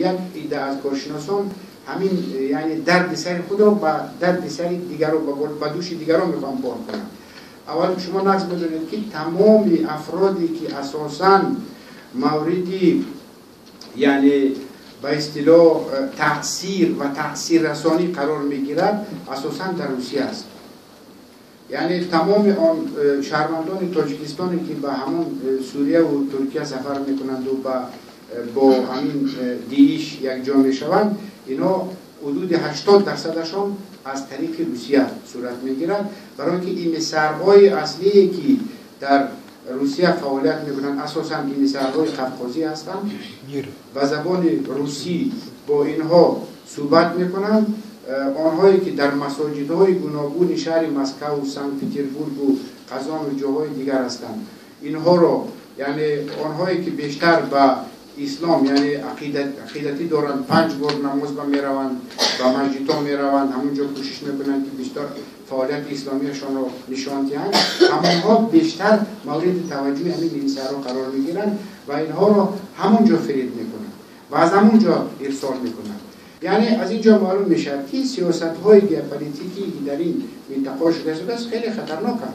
یک ایده از کارشناسان همین یعنی درد سر خود رو با درد سر دیگر رو با دوش دیگر رو میخوام بار کنم. اول شما نقص بدونید که تمام افرادی که اساساً موردی یعنی به اصطلاح تأثیر و تأثیر رسانی قرار میگیرد اساساً در روسیه است. یعنی تمام آن شهروندان تاجیکستانی که به همون سوریه و ترکیه سفر میکنند و با همین دیش یک جا میشوند، اینا حدود 80%شون از طریق روسیه صورت میگیرند، برای اینکه این سرهای اصلی که در روسیه فعالیت میکنند اساساً این سرهای قفقازی هستند و زبان روسی با اینها صحبت میکنند. آنهایی که در مساجدهای گوناگون شهر مسکو و سنت پترزبورگ و قزان و جاهای دیگر هستند، اینها رو یعنی آنهایی که بیشتر به اسلام یعنی عقیدتی دارند 5 بار نماز میروند، به مسجدها میروند، همونجا کوشش میکنند که بیشتر فعالیت اسلامیشان رو نشان دهند، همونها بیشتر مورد توجه همین انسان‌ها قرار میگیرند و اینها رو همونجا فرید میکنند و از همونجا ارسال میکنند. یعنی از اینجا معلوم میشه که سیاست‌های ژئوپلیتیکی در این منطقه شده است خیلی خطرناک است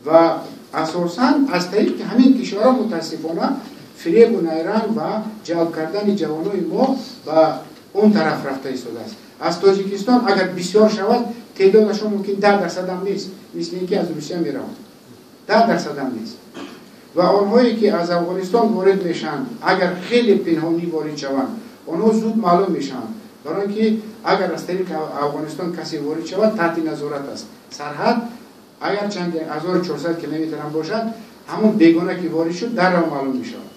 و اساساً از طریق همین کشورها متاسفانه فریب و نیرنگ و جلب کردن جوانای ما به اون طرف رفته ایستاده است. از تاجیکستان اگر بسیار شود تعدادشون ممکن 10% هم نیست، مثل اینکه از روسیه میروند 10% هم نیست. و آنهایی که از افغانستان وارد میشن اگر خیلی پنهانی وارد شوند آنها زود معلوم میشن، برای اینکه اگر از طریق افغانستان کسی وارد شود تحت نظارت است. سرحد اگر چند 1400 کیلومتر هم باشد همون بیگانه که وارد شد در را معلوم میشود.